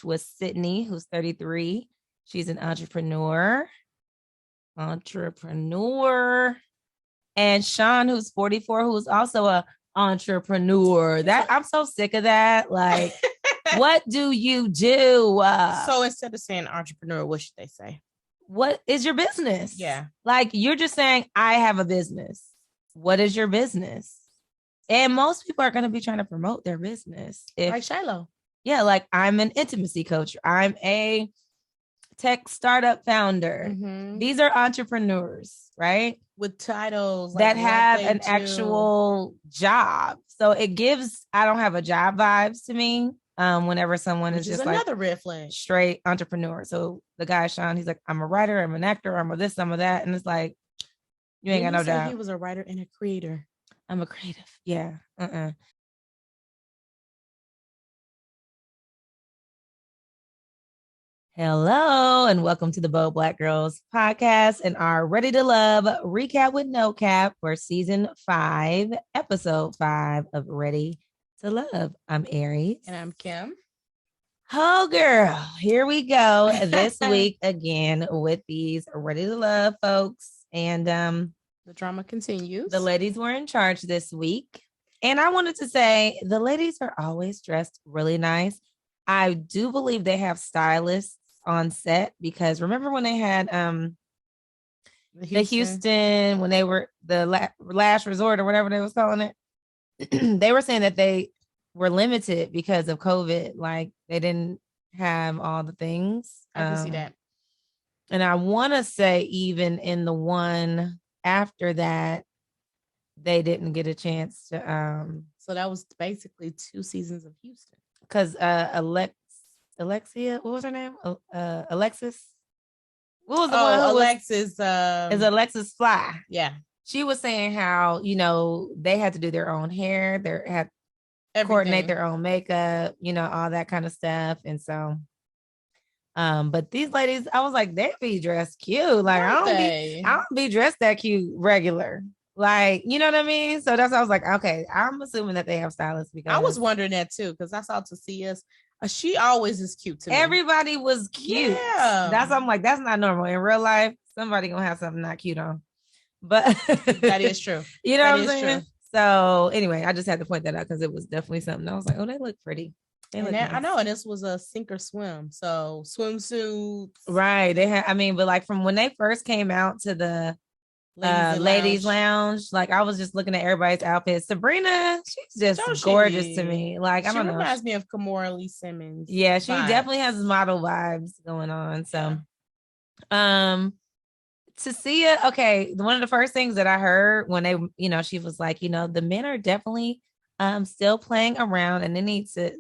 with Sydney, who's 33. She's an entrepreneur. And Sean, who's 44, who's also a entrepreneur. That I'm so sick of that. Like, what do you do? So instead of saying entrepreneur, what should they say? What is your business? Yeah. Like, you're just saying, I have a business. What is your business? And most people are going to be trying to promote their business. Like Shiloh. Yeah, like I'm an intimacy coach. I'm a tech startup founder. Mm-hmm. These are entrepreneurs, right? With titles that have an actual job. So it gives, I don't have a job vibes to me. Whenever someone is just another like red flag, straight entrepreneur. So the guy Sean, he's like, I'm a writer, I'm an actor, I'm a this, I'm a that, and it's like, you ain't got no job. He was a writer and a creator. I'm a creative. Yeah. Hello and welcome to the Bold Black Girls podcast and our Ready to Love recap with no cap for season 5, episode 5 of Ready to Love. I'm Aries. And I'm Kim. Oh, girl. Here we go this week again with these Ready to Love folks. And the drama continues. The ladies were in charge this week. And I wanted to say the ladies are always dressed really nice. I do believe they have stylists on set because remember when they had the Houston when they were the last resort or whatever they was calling it. They were saying that they were limited because of COVID. Like they didn't have all the things. I can see that. And I want to say even in the one after that, they didn't get a chance to. So that was basically 2 seasons of Houston. Because Alexia, what was her name? Alexis. What was the one? Alexis. Is Alexis Fly? Yeah. She was saying how they had to do their own hair, they had coordinate their own makeup, all that kind of stuff, and so. But these ladies, I was like, they be dressed cute. Like I don't be dressed that cute regular. Like, you know what I mean? So that's why I was like, okay, I'm assuming that they have stylists because I was wondering that too, because I saw Tacia's. She always is cute to me. Everybody was cute. Yeah. That's why I'm like, that's not normal. In real life, somebody gonna have something not cute on. But that is true. You know what I'm saying? True. So anyway, I just had to point that out because it was definitely something. I was like, oh, they look pretty. Nice. I know, and this was a sink or swim. So swimsuits. Right. They had, but like from when they first came out to the ladies lounge, like I was just looking at everybody's outfits. Sabrina, she's just gorgeous to me. Like I don't know, she reminds me of Kimora Lee Simmons. Yeah, she definitely has model vibes going on. So Tacia, okay, one of the first things that I heard when they, she was like, the men are definitely still playing around and they need to,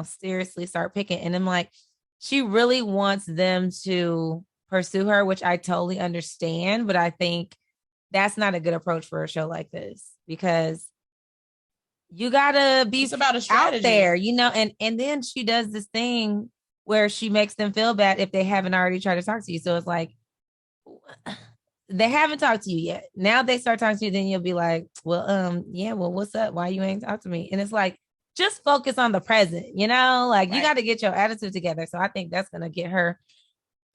seriously start picking. And I'm like, she really wants them to pursue her, which I totally understand, but I think that's not a good approach for a show like this because you gotta be about a strategy out there, and then she does this thing where she makes them feel bad if they haven't already tried to talk to you. So it's like they haven't talked to you yet. Now they start talking to you, then you'll be like, well, what's up? Why you ain't talk to me? And it's like, just focus on the present, like you got to get your attitude together. So I think that's gonna get her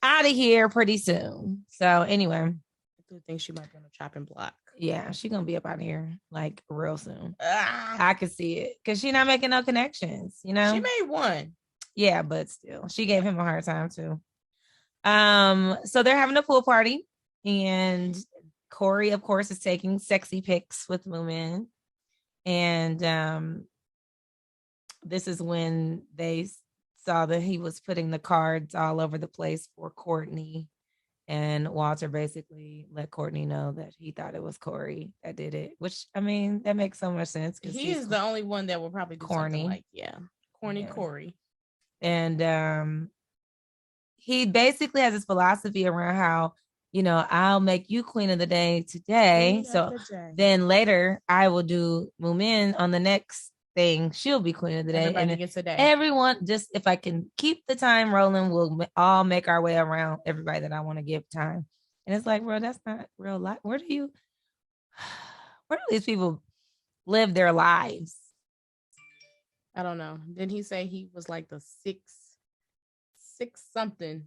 out of here pretty soon. So anyway. I think she might be on a chopping block. Yeah, she's gonna be up out of here like real soon. I could see it because she's not making no connections. She made one. Yeah, but still, she gave him a hard time too. So they're having a pool party, and Corey, of course, is taking sexy pics with women, and this is when they saw that he was putting the cards all over the place for Courtney. And Walter basically let Courtney know that he thought it was Corey that did it, which, that makes so much sense. He is the only one that will probably do corny. Like, corny Corey. And he basically has this philosophy around how, I'll make you queen of the day today. Then later I will do Moomin on the next thing. She'll be queen of the day. Everybody gets a day. Everyone, just if I can keep the time rolling, we'll all make our way around everybody that I want to give time. And it's like, bro, that's not real life. Where do these people live their lives? I don't know. Didn't he say he was like the 6th 6 something.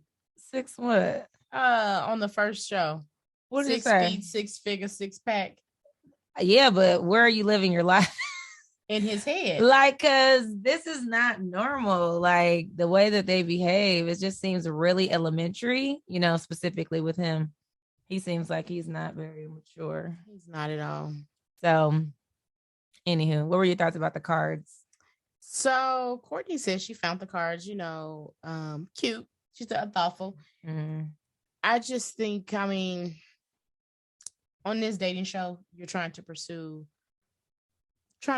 6 what? On the first show. What did you 6 say? feet, 6 figure, 6 pack. Yeah, but where are you living your life? In his head. Like, cause this is not normal. Like the way that they behave, it just seems really elementary, specifically with him. He seems like he's not very mature. He's not at all. So, anywho, what were your thoughts about the cards? So Courtney says she found the cards, cute. She's thoughtful. Mm. I just think, on this dating show, you're trying to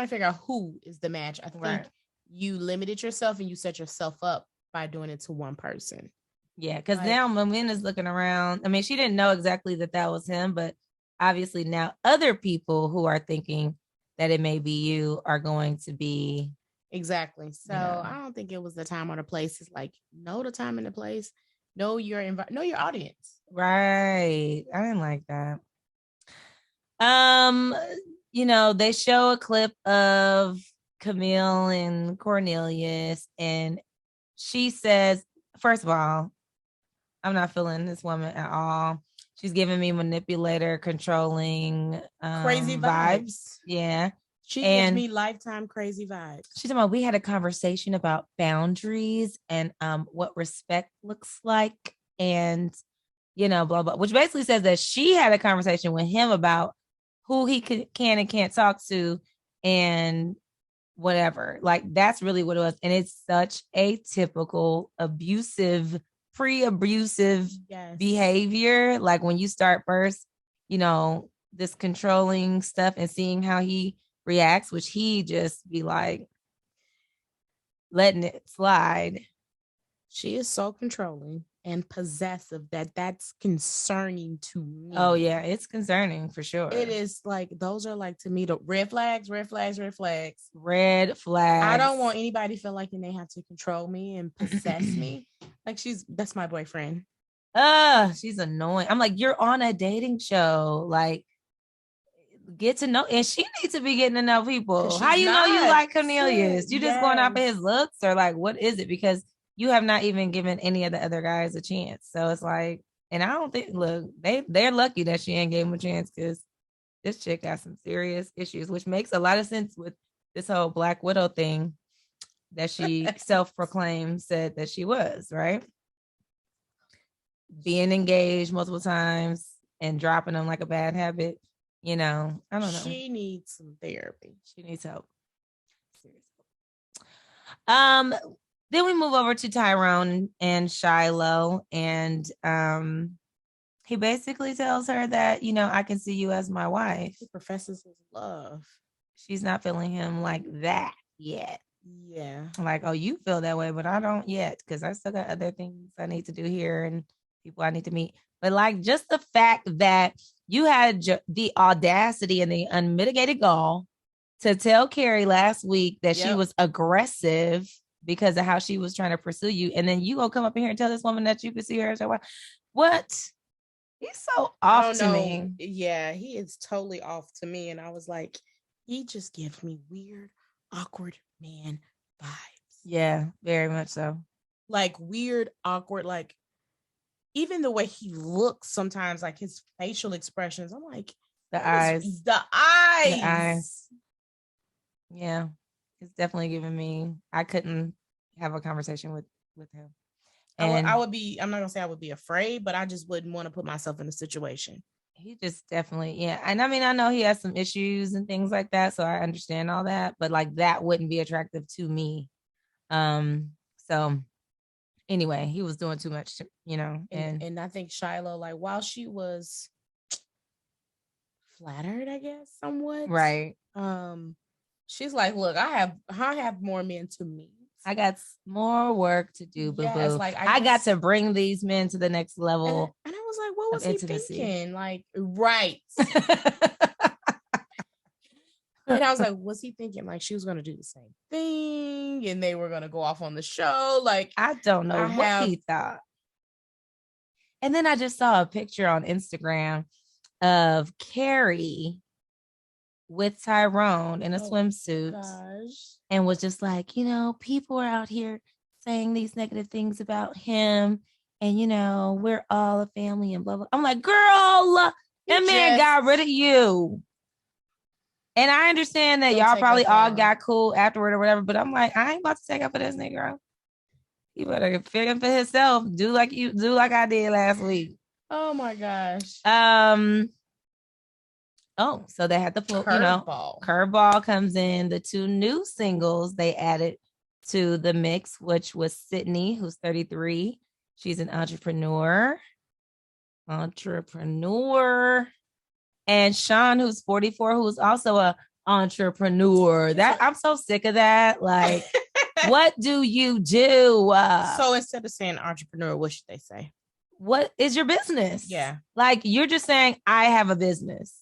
figure out who is the match. I think you limited yourself and you set yourself up by doing it to one person. Yeah, because now Momina's looking around. I mean, she didn't know exactly that was him, but obviously now other people who are thinking that it may be you are going to be. Exactly. So I don't think it was the time or the place. It's like, know the time and the place. Know your audience. Right. I didn't like that. They show a clip of Camille and Cornelius, and she says, first of all, I'm not feeling this woman at all. She's giving me manipulator, controlling, crazy vibes. Yeah. She gives me lifetime crazy vibes. She's talking about, we had a conversation about boundaries and what respect looks like, and blah, blah, which basically says that she had a conversation with him about who he can and can't talk to and whatever. Like, that's really what it was. And it's such a typical pre-abusive behavior. Like when you start first, this controlling stuff and seeing how he reacts, which he just be like letting it slide. She is so controlling and possessive that's concerning to me. Oh yeah, it's concerning for sure. It is like, those are like, to me, the red flags. Red flags. I don't want anybody to feel like they have to control me and possess me. Like, that's my boyfriend. She's annoying. I'm like, you're on a dating show. Like, get to know, and she needs to be getting to know people. How you know you like Cornelius? You just going off of his looks, or like, what is it? Because you have not even given any of the other guys a chance. So it's like, and I don't think, look, they're lucky that she ain't gave him a chance, because this chick got some serious issues, which makes a lot of sense with this whole Black Widow thing that she self-proclaimed said that she was, right? Being engaged multiple times and dropping them like a bad habit. I don't know. She needs some therapy. She needs help. Seriously. Then we move over to Tyrone and Shiloh, and he basically tells her that, I can see you as my wife. He professes his love. She's not feeling him like that yet. Yeah. Like, oh, you feel that way, but I don't yet, because I still got other things I need to do here and people I need to meet. But like, just the fact that you had the audacity and the unmitigated gall to tell Carrie last week that she was aggressive because of how she was trying to pursue you, and then you gonna come up in here and tell this woman that you could see her as your wife. What? He's so off to me. Yeah, he is totally off to me. And I was like, he just gives me weird, awkward man vibes. Yeah, very much so. Like weird, awkward, like even the way he looks sometimes, like his facial expressions. I'm like, the eyes. Yeah, it's definitely giving me, I couldn't have a conversation with him. And I'm not gonna say I would be afraid, but I just wouldn't want to put myself in a situation. He just definitely, yeah. And I mean, I know he has some issues and things like that, so I understand all that, but like, that wouldn't be attractive to me. So anyway, he was doing too much, and I think Shiloh, like, while she was flattered, I guess, somewhat, right. She's like, look, I have more men to meet. I got more work to do, boo boo. Like, I got to bring these men to the next level. And I was like, what was he thinking? Like, right. And I was like, was he thinking like she was going to do the same thing and they were going to go off on the show? Like, I don't know what he thought. And then I just saw a picture on Instagram of Carrie with Tyrone in a swimsuit, and was just like, people are out here saying these negative things about him. And, you know, we're all a family and blah, blah. I'm like, girl, that man got rid of you. And I understand that y'all probably all got cool afterward or whatever, but I'm like, I ain't about to take up for this nigga. You better figure for himself. Do like I did last week. Oh my gosh. Oh, so they had the full, curveball comes in. The 2 new singles they added to the mix, which was Sydney, who's 33. She's an entrepreneur. And Sean, who's 44, who's also a entrepreneur. That I'm so sick of that. Like, what do you do? So instead of saying entrepreneur, what should they say? What is your business? Yeah. Like, you're just saying, I have a business.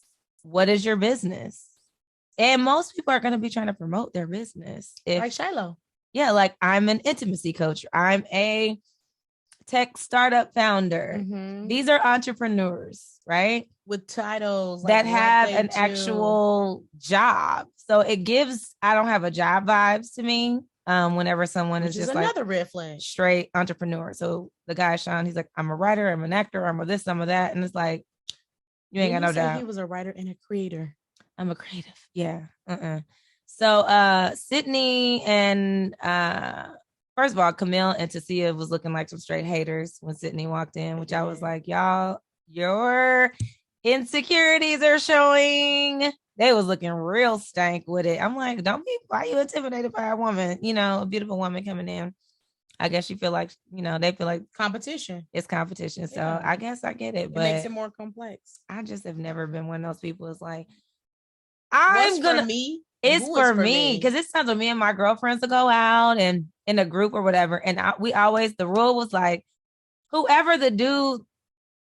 What is your business? And most people are going to be trying to promote their business. Like Shiloh. Yeah, like I'm an intimacy coach. I'm a tech startup founder. Mm-hmm. These are entrepreneurs, right? With titles that have an actual job. So it gives I don't have a job vibes to me. Whenever someone is just another like red flag, straight entrepreneur. So the guy Sean, he's like, I'm a writer, I'm an actor, I'm a this, I'm a that, and it's like, you ain't got no job. He was a writer and a creator. I'm a creative, yeah. So Sydney and first of all, Camille and Tasia was looking like some straight haters when Sydney walked in, which I was like, y'all, your insecurities are showing. They was looking real stank with it. I'm like, why are you intimidated by a woman? You know, a beautiful woman coming in. I guess you feel like, you know, they feel like competition. It's competition. So yeah. I guess I get it. But it makes it more complex. I just have never been one of those people. It's like, it's for me. Because it's times when me and my girlfriends will go out and in a group or whatever. And the rule was like, whoever the dude,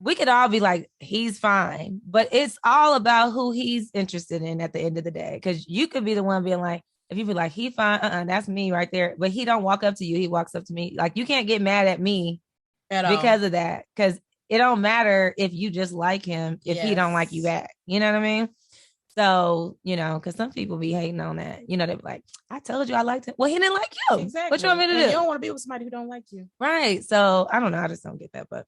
we could all be like, he's fine, but it's all about who he's interested in at the end of the day. Because you could be the one being like, if you be like, he fine, that's me right there. But he don't walk up to you. He walks up to me. Like, you can't get mad at me because of that. Because it don't matter if you just like him, if he don't like you back. You know what I mean? So, you know, because some people be hating on that. You know, they be like, I told you I liked him. Well, he didn't like you. Exactly. What you want me to do? You don't want to be with somebody who don't like you. Right. So, I don't know. I just don't get that. But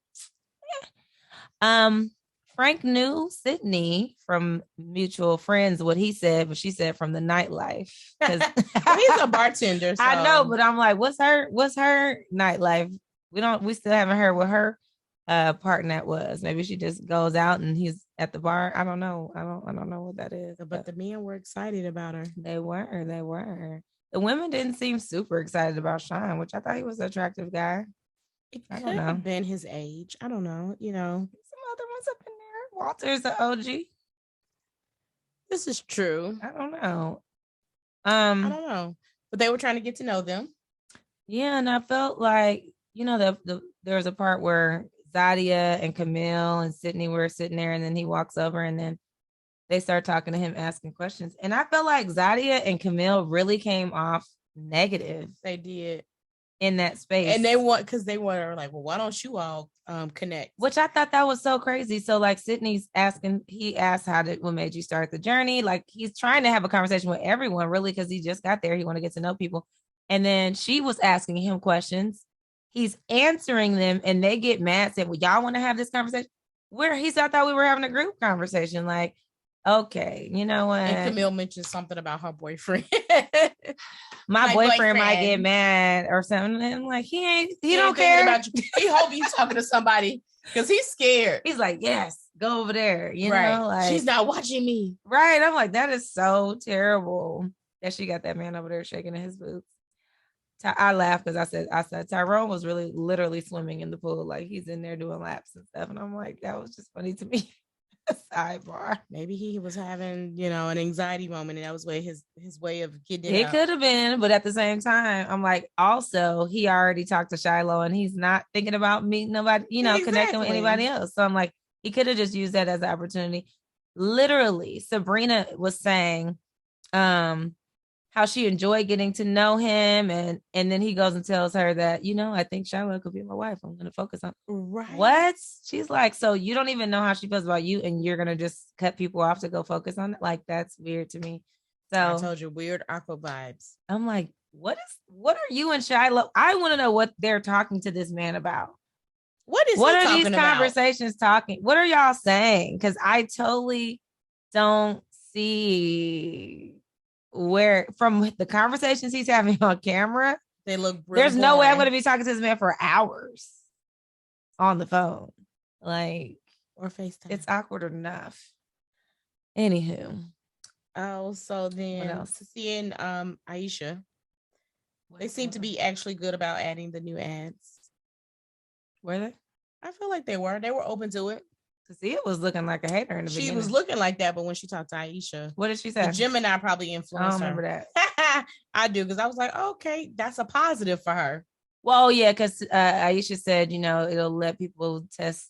Frank knew Sydney from mutual friends, what he said, but she said from the nightlife. Well, he's a bartender. So. I know, but I'm like, what's her nightlife? We still haven't heard what her part in that was. Maybe she just goes out and he's at the bar. I don't know. I don't know what that is. But the men were excited about her. They were. The women didn't seem super excited about Sean, which I thought he was an attractive guy. It could have been his age. I don't know. You know, some other ones up in there. Walter's an OG. This is true. I don't know. I don't know. But they were trying to get to know them. Yeah, and I felt like, you know, there was a part where Zadia and Camille and Sydney were sitting there, and then he walks over and then they start talking to him, asking questions. And I felt like Zadia and Camille really came off negative. They did. In that space. And they were like, well, why don't you all connect? Which I thought that was so crazy. So like Sydney's asking, he asked what made you start the journey? Like he's trying to have a conversation with everyone really, because he just got there. He want to get to know people. And then she was asking him questions. He's answering them and they get mad, saying, well, y'all want to have this conversation? I thought we were having a group conversation. Like, okay, you know what? And Camille mentioned something about her boyfriend. My boyfriend might get mad or something. And I'm like, he don't care about you. He hope he's talking to somebody because he's scared. He's like, yes, go over there. You know, like she's not watching me. Right. I'm like, that is so terrible that she got that man over there shaking in his boots. I laughed because I said Tyrone was really literally swimming in the pool, like he's in there doing laps and stuff. And I'm like, that was just funny to me. Sidebar. Maybe he was having, you know, an anxiety moment, and that was his way of getting it. It could have been, but at the same time, I'm like, also he already talked to Shiloh, and he's not thinking about meeting nobody, you know, connecting with anybody else. So I'm like, he could have just used that as an opportunity. Literally, Sabrina was saying, how she enjoyed getting to know him, and then he goes and tells her that, you know, I think Shiloh could be my wife. I'm going to focus on what? She's like, so you don't even know how she feels about you, and you're going to just cut people off to go focus on it? Like, that's weird to me. So I told you, weird aqua vibes. I'm like, what are you and Shiloh? I want to know what they're talking to this man about. What are these conversations talking? What are y'all saying? Because I totally don't see where, from the conversations he's having on camera, they look really there's no way I'm going to be talking to this man for hours on the phone. Like, or FaceTime. It's awkward enough. Anywho. Oh, so then seeing Aisha, they seem to be actually good about adding the new ads. Were they? I feel like they were. They were open to it. Sia was looking like a hater in the beginning. She was looking like that, but when she talked to Aisha, what did she say? The Gemini probably influenced her. I don't remember that. I do, because I was like, okay, that's a positive for her. Well, yeah, because Aisha said, it'll let people test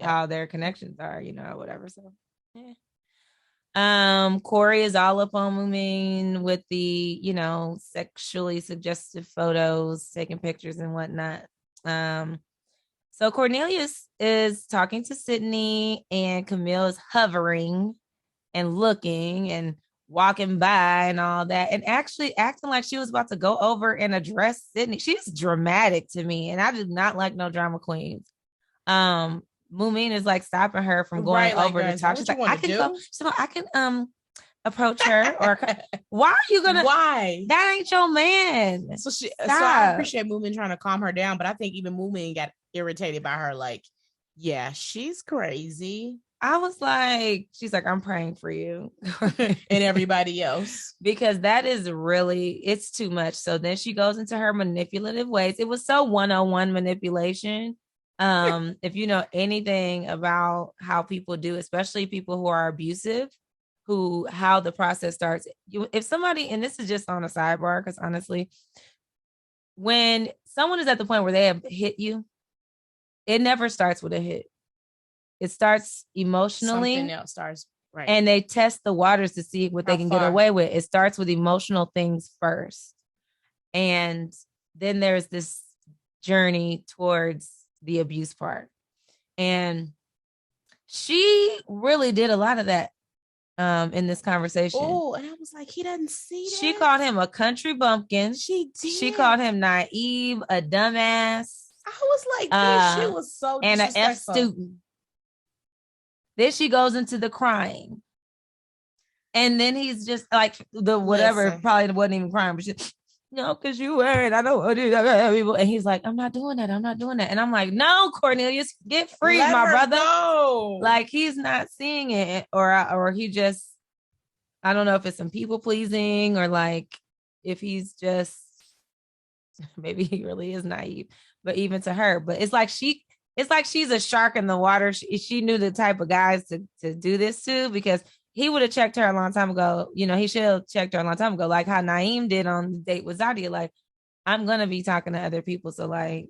how their connections are, or whatever. So, yeah. Corey is all up on Moomin with the, sexually suggestive photos, taking pictures and whatnot. So Cornelius is talking to Sydney, and Camille is hovering and looking and walking by and all that, and actually acting like she was about to go over and address Sydney. She's dramatic to me, and I do not like no drama queens. Moomin is like stopping her from going over to talk. She's like, I can go. So I can approach her, or why are you gonna? Why? That ain't your man. So I appreciate Moomin trying to calm her down, but I think even Moomin got irritated by her. Like, yeah, she's crazy. I was like, she's like, I'm praying for you and everybody else, because that is really, it's too much. So then she goes into her manipulative ways. It was so 101 manipulation. If you know anything about how people do, especially people who are abusive, how the process starts. If somebody, and this is just on a sidebar, because honestly, when someone is at the point where they have hit you, it never starts with a hit. It starts emotionally. Something else starts, right? And they test the waters to see what they can get away with. It starts with emotional things first. And then there's this journey towards the abuse part. And she really did a lot of that in this conversation. Oh, and I was like, he doesn't see that. She called him a country bumpkin. She did. She called him naive, a dumbass. I was like, bitch, she was so and an F student. Then she goes into the crying. And then he's just like the whatever, probably wasn't even crying, but she's, because you worried. I don't want to do that. And he's like, I'm not doing that. I'm not doing that. And I'm like, no, Cornelius, get free, my brother. Go. Like, he's not seeing it, or he just, I don't know if it's some people pleasing, or like if he's just, maybe he really is naive, but even to her, but it's like she's a shark in the water. She knew the type of guys to do this to, because he would have checked her a long time ago. He should have checked her a long time ago, like how Naeem did on the date with Zadia. Like, I'm going to be talking to other people. So like,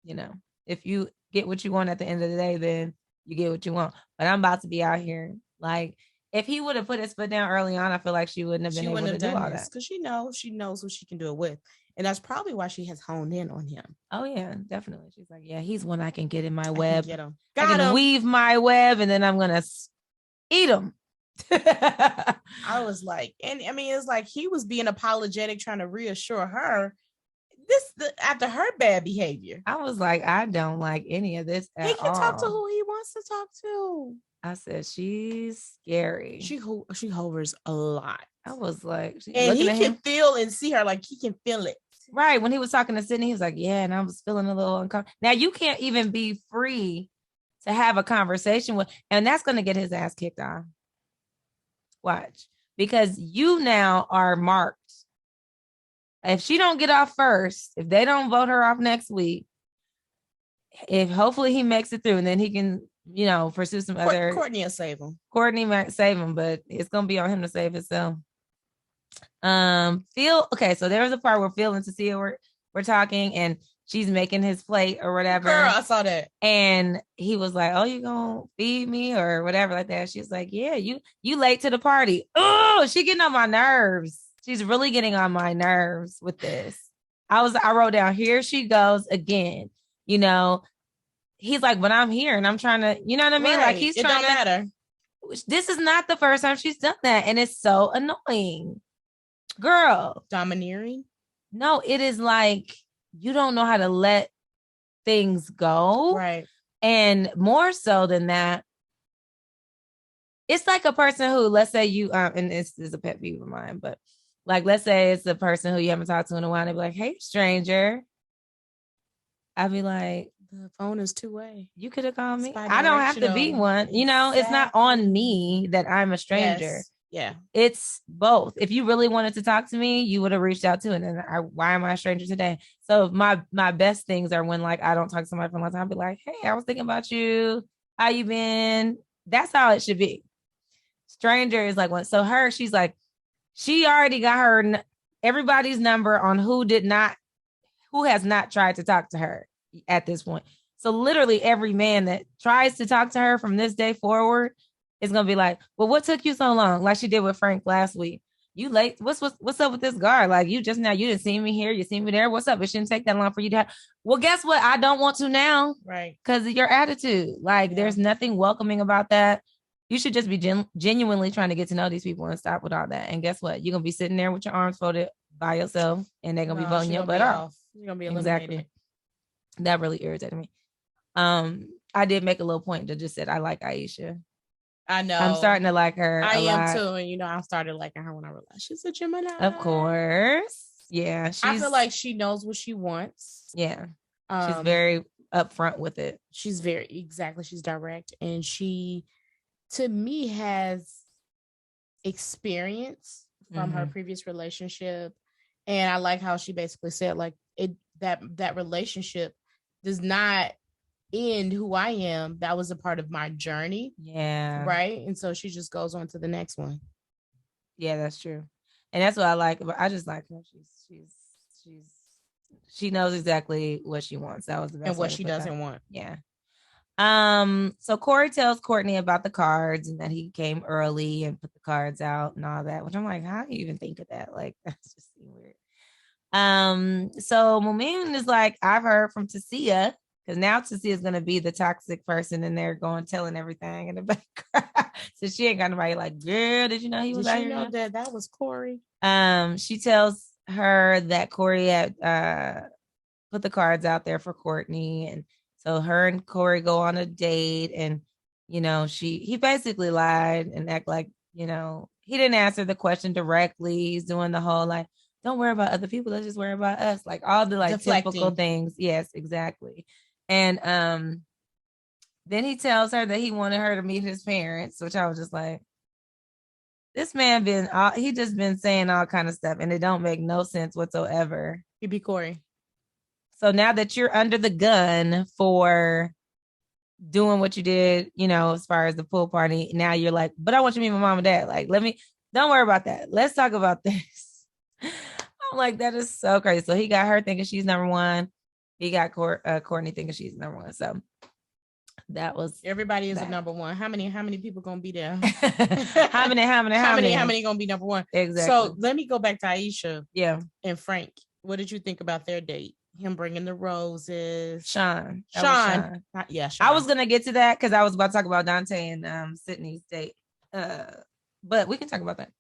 if you get what you want at the end of the day, then you get what you want. But I'm about to be out here. Like, if he would have put his foot down early on, I feel like she wouldn't have been able to do all that. Because she knows who she can do it with. And that's probably why she has honed in on him. Oh, yeah, definitely. She's like, yeah, he's one I can get in my web. I can weave my web, and then I'm going to eat him. I was like, and I mean, it's like he was being apologetic, trying to reassure her after her bad behavior. I was like, I don't like any of this at all. He can talk to who he wants to talk to. I said, she's scary. She hovers a lot. I was like, and he can feel and see her, like he can feel it. Right. When he was talking to Sydney, he was like, yeah, and I was feeling a little uncomfortable. Now you can't even be free to have a conversation with, and that's going to get his ass kicked off. Watch. Because you now are marked. If she don't get off first, if they don't vote her off next week, if hopefully he makes it through, and then he can, pursue some other. Courtney will save him. Courtney might save him, but it's going to be on him to save himself. Okay, so there was a part where Phil and Cecilia were talking, and she's making his plate or whatever. Girl, I saw that. And he was like, oh, you gonna feed me or whatever like that. She's like, yeah, you late to the party. Oh, she getting on my nerves. She's really getting on my nerves with this. I wrote down, here she goes again. He's like, but I'm here and I'm trying to, you know what I mean? Right. Like, he's it trying don't matter. This is not the first time she's done that, and it's so annoying. Girl. Domineering? No, it is like you don't know how to let things go. Right. And more so than that, it's like a person who, let's say you, and this is a pet peeve of mine, but like, let's say it's a person who you haven't talked to in a while, and they be like, hey, stranger. I'd be like, the phone is two-way. You could have called me. I don't have to be one. You know, it's not on me that I'm a stranger. Yes. Yeah. It's both. If you really wanted to talk to me, you would have reached out to, and then why am I a stranger today? So my best things are when like I don't talk to somebody for a long time. I'll be like, hey, I was thinking about you. How you been? That's how it should be. Stranger is like one. So she's like, she already got her everybody's number on who has not tried to talk to her at this point. So literally every man that tries to talk to her from this day forward is gonna be like, well, what took you so long? Like she did with Frank last week. You late? What's up with this guard? Like you just now, you didn't see me here, you see me there. What's up? It shouldn't take that long for you to have. Well, guess what? I don't want to now. Right. Because of your attitude. Like there's nothing welcoming about that. You should just be genuinely trying to get to know these people and stop with all that. And guess what? You're gonna be sitting there with your arms folded by yourself, and they're gonna be voting your butt off. You're gonna be eliminated. Exactly. That really irritated me. I did make a little point that just said I like Aisha. I know. I'm starting to like her. I am too, and I started liking her when I realized she's a Gemini. Of course, yeah. I feel like she knows what she wants. Yeah, she's very upfront with it. She's she's direct, and she, to me, has experience from her previous relationship, and I like how she basically said like that relationship does not end who I am. That was a part of my journey. Yeah. Right. And so she just goes on to the next one. Yeah, that's true. And that's what I like. But I just like her. She knows exactly what she wants. That was the best. And what she doesn't want. Yeah. So Corey tells Courtney about the cards and that he came early and put the cards out and all that, which I'm like, how do you even think of that? Like, that's just weird. So Mumin is like, I've heard from Tasia, because now Tasia is gonna be the toxic person, and they're going telling everything in the background. So she ain't got nobody like, girl, did you know he was out here? Know that was Corey? She tells her that Corey had put the cards out there for Courtney, and so her and Corey go on a date, and he basically lied and act like he didn't answer the question directly. He's doing the whole like, don't worry about other people, let's just worry about us, like all the like deflecting. Typical things. Yes, exactly. And then he tells her that he wanted her to meet his parents, which I was just like, this man he just been saying all kind of stuff, and it don't make no sense whatsoever. He be Corey. So now that you're under the gun for doing what you did, as far as the pool party, now you're like, but I want you to meet my mom and dad. Like, don't worry about that. Let's talk about this. I'm like, that is so crazy. So he got her thinking she's number one. He got Courtney thinking she's number one. So that was everybody is a number one. How many people gonna be there? how many gonna be number one? Exactly. So let me go back to Aisha. Yeah. And Frank. What did you think about their date? Him bringing the roses. Sean. Yeah. Sean. I was gonna get to that because I was about to talk about Dante and Sydney's date. But we can talk about that.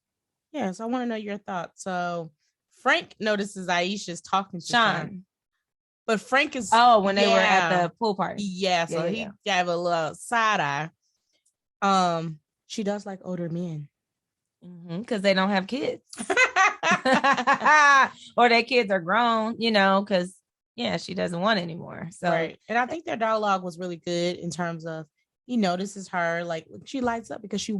Yeah. So I want to know your thoughts. So Frank notices Aisha's talking to Sean. But Frank is when they were at the pool party. Yeah, so he gave a little side eye. She does like older men. Because they don't have kids. Or their kids are grown, because she doesn't want anymore. So right. And I think their dialogue was really good in terms of he notices her, like she lights up because she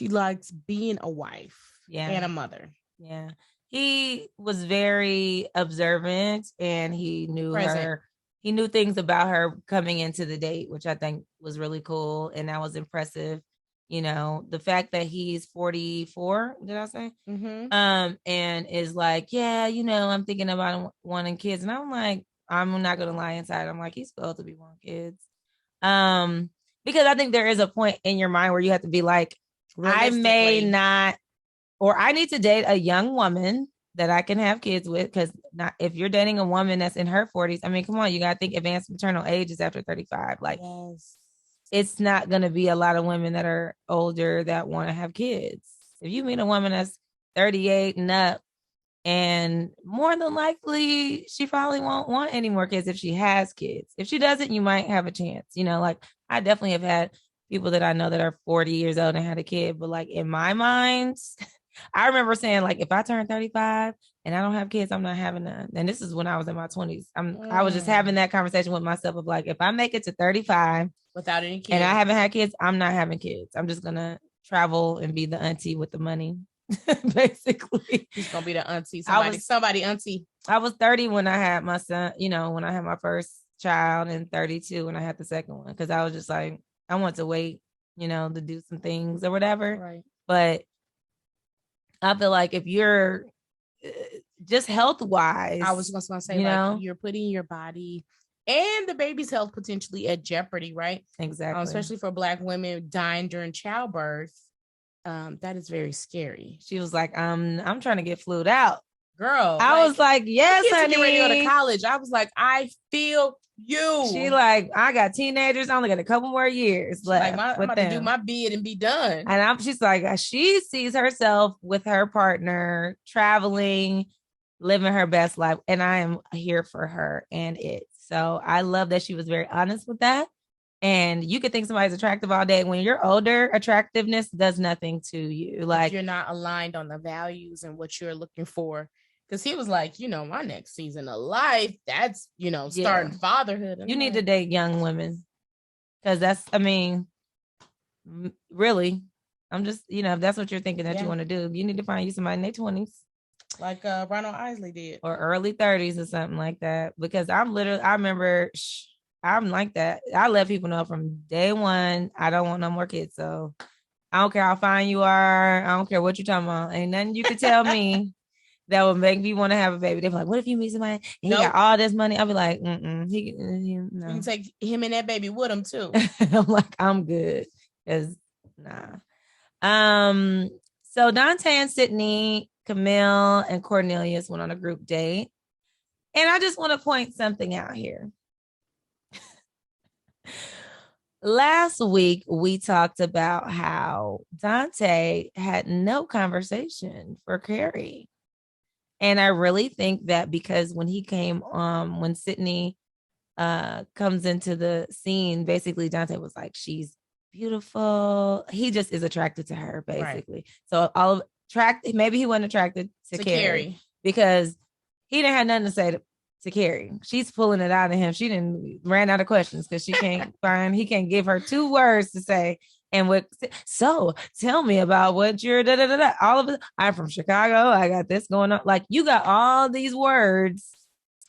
likes being a wife and a mother. Yeah. He was very observant, and he knew her. He knew things about her coming into the date, which I think was really cool. And that was impressive. The fact that he's 44, did I say? And is like, I'm thinking about wanting kids. And I'm like, I'm not going to lie inside. I'm like, he's supposed to be wanting kids. Because I think there is a point in your mind where you have to be like, I may not, or I need to date a young woman that I can have kids with, because if you're dating a woman that's in her 40s, I mean, come on, you got to think advanced maternal age is after 35. Like, it's not going to be a lot of women that are older that want to have kids. If you meet a woman that's 38 and up. And more than likely, she probably won't want any more kids if she has kids. If she doesn't, you might have a chance. You know, like I definitely have had people that I know that are 40 years old and had a kid. But like in my mind, I remember saying, like, if I turn 35 and I don't have kids, I'm not having none. And this is when I was in my 20s. I was just having that conversation with myself of like, if I make it to 35 without any kids and I haven't had kids, I'm not having kids. I'm just gonna travel and be the auntie with the money. Basically, she's gonna be the auntie. Somebody auntie. I was 30 when I had my son, you know, when I had my first child, and 32 when I had the second one, because I was just like, I want to wait, you know, to do some things or whatever. Right. But I feel like if you're just health wise, I was just gonna say, you know, you're putting your body and the baby's health potentially at jeopardy, right? Exactly. Especially for Black women dying during childbirth. That is very scary. She was like, I'm trying to get flued out. Girl. I was like, yes, honey. Get ready to go to college. I was like, I feel you. She like, I got teenagers. I only got a couple more years left. Like, I'm about to do my bid and be done. And she's like, she sees herself with her partner traveling, living her best life. And I am here for her and it. So I love that she was very honest with that. And you could think somebody's attractive all day. When you're older, attractiveness does nothing to you. Like, if you're not aligned on the values and what you're looking for. Because he was like, you know, my next season of life, that's, you know, starting fatherhood. You need to date young women. Because that's, I mean, really, I'm just, you know, if that's what you're thinking that you want to do, you need to find you somebody in their 20s. Like Ronald Isley did. Or early 30s or something like that. Because I remember... I'm like that. I let people know from day one, I don't want no more kids. So I don't care how fine you are. I don't care what you're talking about. Ain't nothing you can tell me that would make me want to have a baby. They're like, what if you meet somebody and he got all this money? I'll be like, no. You can take him and that baby with him too. I'm like, I'm good. Cause nah. So Dante and Sydney, Camille, and Cornelius went on a group date. And I just want to point something out here. Last week, we talked about how Dante had no conversation for Carrie. And I really think that because when he came, when Sydney comes into the scene, basically Dante was like, she's beautiful. He just is attracted to her, basically. Right. So maybe he wasn't attracted to Carrie because he didn't have nothing to say to Carrie. She's pulling it out of him. She ran out of questions because he can't give her 2 words to say. And so tell me about what you're all of it. I'm from Chicago. I got this going on. Like, you got all these words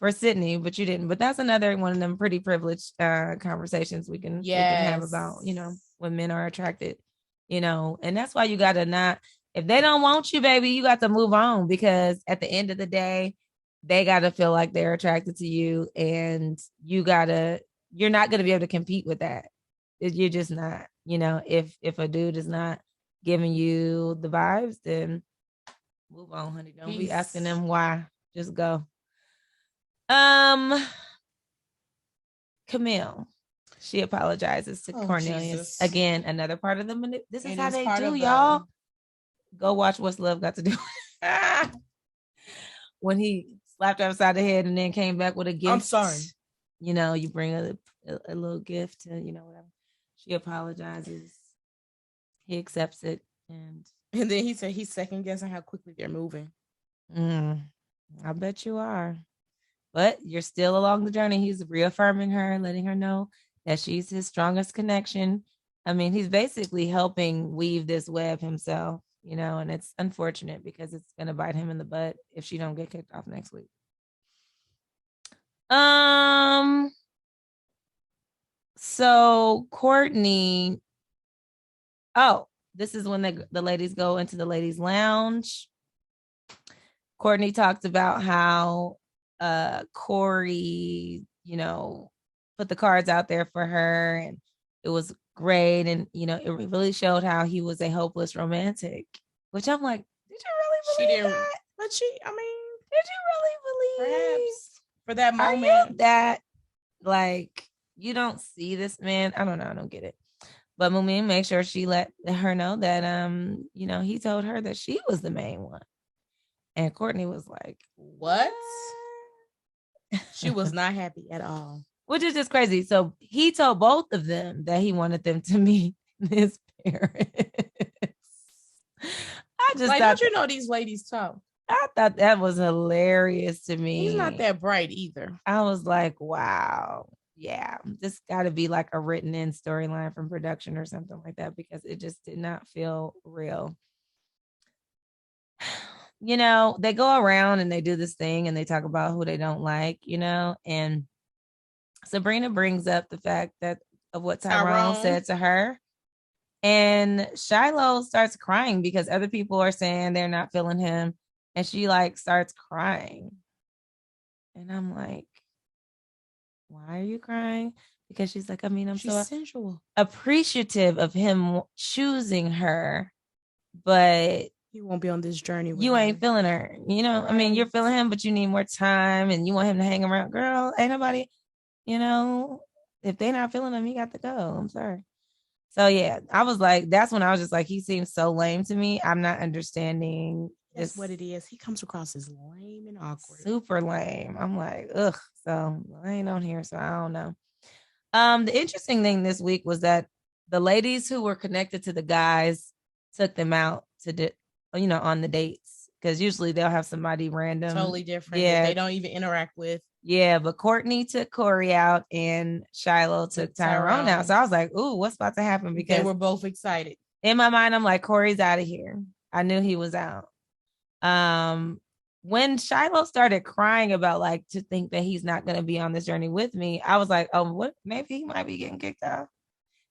for Sydney, but you didn't. But that's another one of them pretty privileged conversations we can have about, you know, when men are attracted, you know, and that's why you got to not, if they don't want you, baby, you got to move on, because at the end of the day, they got to feel like they're attracted to you, and you're not going to be able to compete with that. You're just not, you know, if a dude is not giving you the vibes, then move on, honey. Don't be asking them why. Just go. Camille, she apologizes to Cornelius. Jesus. Again, another part of the this is how they do, y'all. Go watch What's Love Got to Do. When he slapped her upside the head and then came back with a gift. I'm sorry. You know, you bring a little gift and, you know, whatever. She apologizes. He accepts it. And then he said he's second guessing how quickly they're moving. I bet you are. But you're still along the journey. He's reaffirming her, letting her know that she's his strongest connection. I mean, he's basically helping weave this web himself, you know, and it's unfortunate because it's going to bite him in the butt if she don't get kicked off next week. So Courtney, this is when the ladies go into the ladies' lounge. Courtney talked about how Corey, you know, put the cards out there for her, and it was great. And, you know, it really showed how he was a hopeless romantic, which I'm like, did you really believe that? But did you really believe? Perhaps for that moment. Are you that, like, you don't see this man? I don't know. I don't get it. But Mumin made sure she let her know that, you know, he told her that she was the main one. And Courtney was like, what? She was not happy at all. Which is just crazy. So he told both of them that he wanted them to meet his parents. I just like, thought, don't you know these ladies talk? I thought that was hilarious to me. He's not that bright either. I was like, wow. Yeah, this got to be like a written in storyline from production or something like that, because it just did not feel real. You know, they go around and they do this thing and they talk about who they don't like, you know, and Sabrina brings up the fact that of what Tyrone said to her. And Shiloh starts crying because other people are saying they're not feeling him. And she like starts crying. And I'm like, why are you crying? Because she's like, I mean, she's so sensual, appreciative of him choosing her, but he won't be on this journey with you her. ain't feeling her, you know. Right. I mean, you're feeling him, but you need more time and you want him to hang around. Girl, ain't nobody, you know, if they not feeling him, he got to go. I'm sorry. So yeah, I was like, that's when I was just like, he seems so lame to me. I'm not understanding. That's what it is. He comes across as lame and awkward. Super lame. I'm like, ugh. So I ain't on here, so I don't know. The interesting thing this week was that the ladies who were connected to the guys took them out to on the dates, because usually they'll have somebody random, totally different. Yeah, they don't even interact with. Yeah, but Courtney took Corey out and Shiloh took Tyrone out. So I was like, ooh, what's about to happen? Because they were both excited. In my mind, I'm like, Corey's out of here. I knew he was out. When Shiloh started crying about like to think that he's not going to be on this journey with me, I was like, oh, what? Maybe he might be getting kicked out.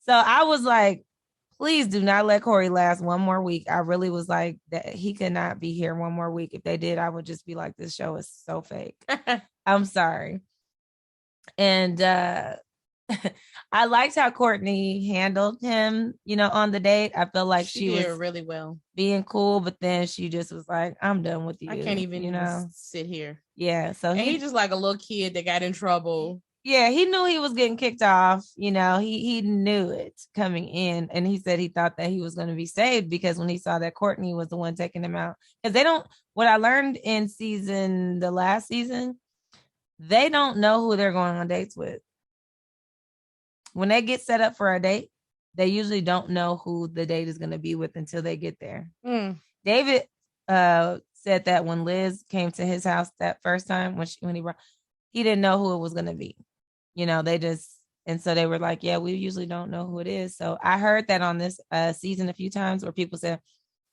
So I was like, please do not let Corey last one more week. I really was like that he could not be here one more week. If they did, I would just be like, this show is so fake. I'm sorry. And I liked how Courtney handled him, on the date. I feel like she was really well being cool, but then she just was like, I'm done with you. I can't even sit here. Yeah. So he's just like a little kid that got in trouble. Yeah, he knew he was getting kicked off. He knew it coming in, and he said he thought that he was going to be saved because when he saw that Courtney was the one taking him out, because they don't. What I learned in the last season, they don't know who they're going on dates with. When they get set up for a date, they usually don't know who the date is going to be with until they get there. David said that when Liz came to his house that first time he didn't know who it was going to be. And so they were like, yeah, we usually don't know who it is. So I heard that on this season a few times where people said,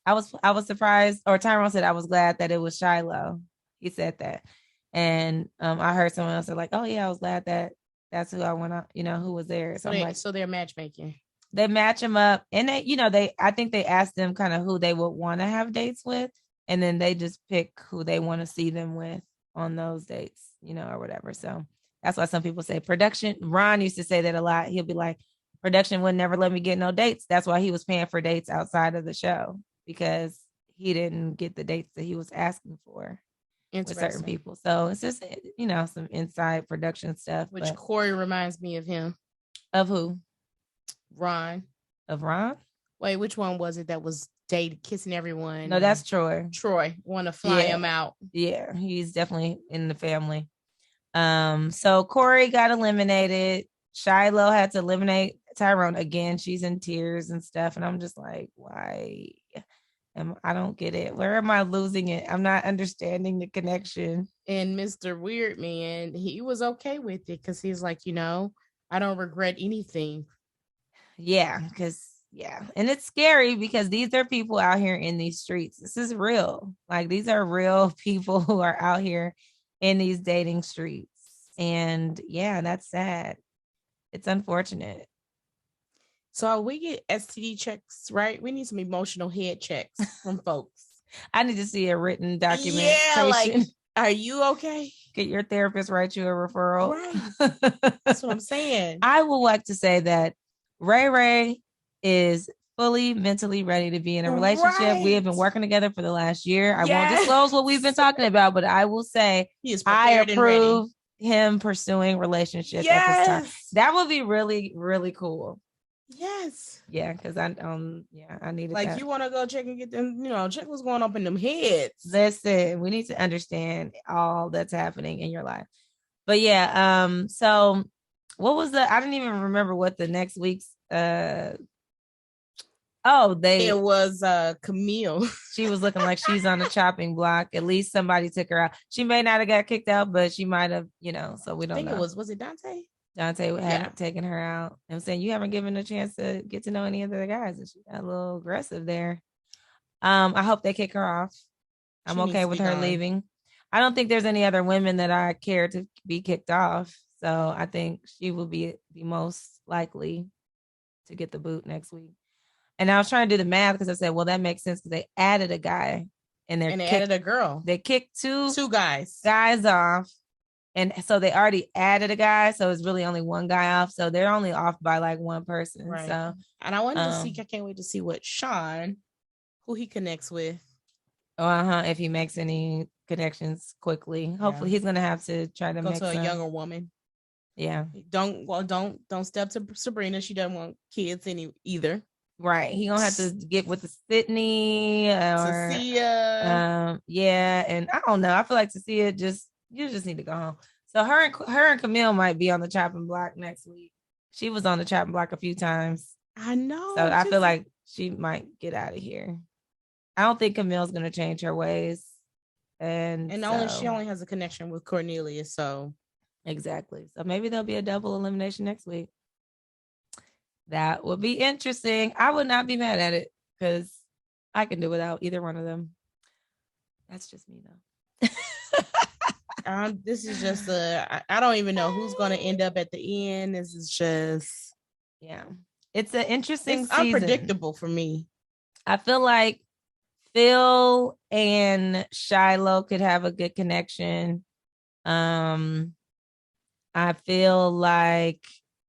I was surprised, or Tyrone said, I was glad that it was Shiloh. He said that. And I heard someone else say like, oh yeah, I was glad that that's who I went out, who was there. So they're matchmaking. They match them up, and I think they asked them kind of who they would want to have dates with. And then they just pick who they want to see them with on those dates, or whatever. So that's why some people say production. Ron used to say that a lot. He'll be like, production would never let me get no dates. That's why he was paying for dates outside of the show, because he didn't get the dates that he was asking for with certain people. So it's just, some inside production stuff. Which Corey reminds me of him. Of who? Ron. Of Ron? Wait, which one was it that was kissing everyone? No, that's Troy. Troy. Want to fly him out. Yeah, he's definitely in the family. So Corey got eliminated. Shiloh had to eliminate Tyrone again. She's in tears and stuff, and I'm just like, why? I don't get it. Where am I losing it? I'm not understanding the connection. And Mr. Weird Man, he was okay with it because he's like, I don't regret anything. Yeah, and it's scary because these are people out here in these streets. This is real. Like, these are real people who are out here in these dating streets. And yeah, that's sad. It's unfortunate. So we get STD checks, right? We need some emotional head checks from folks. I need to see a written documentation. Yeah, like, are you okay? Get your therapist write you a referral. Right. That's what I'm saying. I would like to say that Ray is fully mentally ready to be in a relationship. Right. We have been working together for the last year. I won't disclose what we've been talking about, but I will say I approve him pursuing relationships at this time. That would be really, really cool. Yes. Yeah, because I needed Like that. you want to go check and get them, check what's going on in them heads. Listen, we need to understand all that's happening in your life. But yeah, so what was I didn't even remember what the next week's it was Camille. She was looking like she's on the chopping block. At least somebody took her out. She may not have got kicked out, but she might have, so we don't know. I think was it Dante? Dante hadn't taken her out. I'm saying you haven't given a chance to get to know any of the guys, and she got a little aggressive there. I hope they kick her off. I'm okay with her leaving. I don't think there's any other women that I care to be kicked off. So I think she will be the most likely to get the boot next week. And I was trying to do the math because I said, well, that makes sense because they added a guy and they added a girl. They kicked two guys off. And so they already added a guy. So it's really only one guy off. So they're only off by like one person. Right. So, and I wanted to see, I can't wait to see what Sean, who he connects with. If he makes any connections quickly. Hopefully he's going to have to try to go to a younger woman. Yeah. Don't step to Sabrina. She doesn't want kids either. Right. He gonna have to get with the Sydney or Cecilia. Yeah, and I don't know. I feel like Cecilia you just need to go home. So her and Camille might be on the chopping block next week. She was on the chopping block a few times. I know. So I feel like she might get out of here. I don't think Camille's gonna change her ways. And she only has a connection with Cornelia. So exactly. So maybe there'll be a double elimination next week. That would be interesting. I would not be mad at it because I can do without either one of them. That's just me, though. This is just I don't even know who's going to end up at the end. This is just, it's an interesting season. Unpredictable for me. I feel like Phil and Shiloh could have a good connection. I feel like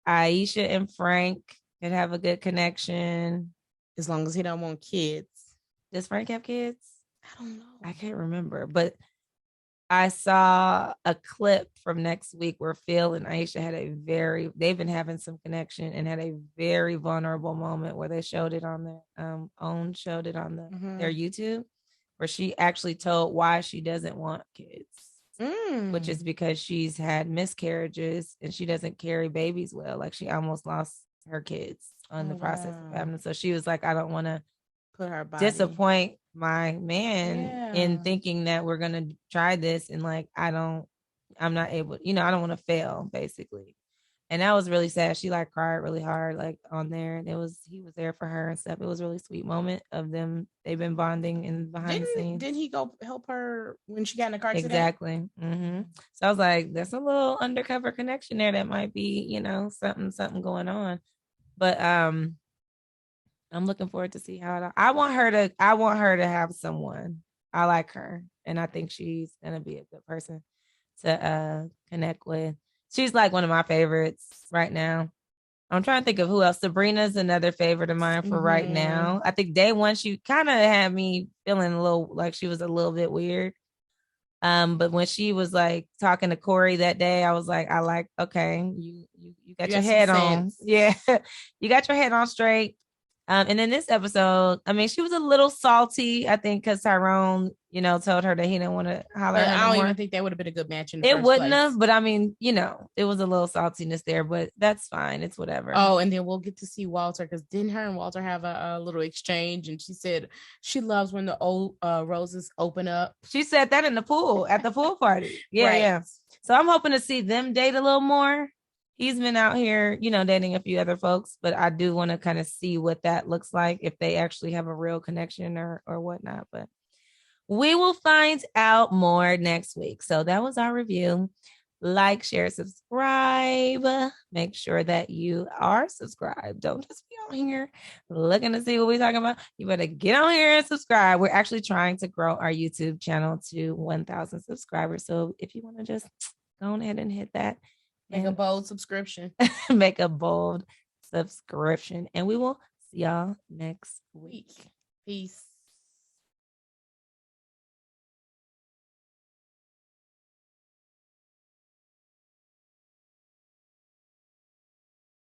Aisha and Frank could have a good connection. As long as he don't want kids. Does Frank have kids? I don't know. I can't remember. But I saw a clip from next week where Phil and Aisha had they've been having some connection and had a very vulnerable moment where they showed it on their their YouTube, where she actually told why she doesn't want kids. Which is because she's had miscarriages and she doesn't carry babies well. Like she almost lost her kids on the process of having them. So she was like, I don't want to put her body. Disappoint my man in thinking that we're going to try this. And like, I'm not able, I don't want to fail basically. And that was really sad. She like cried really hard, like on there. And he was there for her and stuff. It was a really sweet moment of them. They've been bonding and behind the scenes. Didn't he go help her when she got in the car accident? Exactly. Mm-hmm. So I was like, there's a little undercover connection there that might be, something going on. But I'm looking forward to see how I want her to have someone. I like her. And I think she's gonna be a good person to connect with. She's like one of my favorites right now. I'm trying to think of who else. Sabrina's another favorite of mine for right now. I think day one, she kind of had me feeling a little like she was a little bit weird. But when she was like talking to Corey that day, I was like, okay, you got your head on. Yeah, you got your head on straight. And then this episode, I mean, she was a little salty, I think, because Tyrone, told her that he didn't want to holler at her. I don't even think that would have been a good match in the first place. It wouldn't have, but I mean, it was a little saltiness there, but that's fine. It's whatever. Oh, and then we'll get to see Walter, because didn't her and Walter have a little exchange? And she said she loves when the old roses open up. She said that at the pool party. Yeah, right. Yeah. So I'm hoping to see them date a little more. He's been out here, dating a few other folks, but I do want to kind of see what that looks like, if they actually have a real connection or whatnot. But we will find out more next week. So that was our review. Like, share, subscribe. Make sure that you are subscribed. Don't just be on here looking to see what we're talking about. You better get on here and subscribe. We're actually trying to grow our YouTube channel to 1,000 subscribers. So if you want to just go ahead and hit that. Make a bold subscription. Make a bold subscription. And we will see y'all next week. Peace.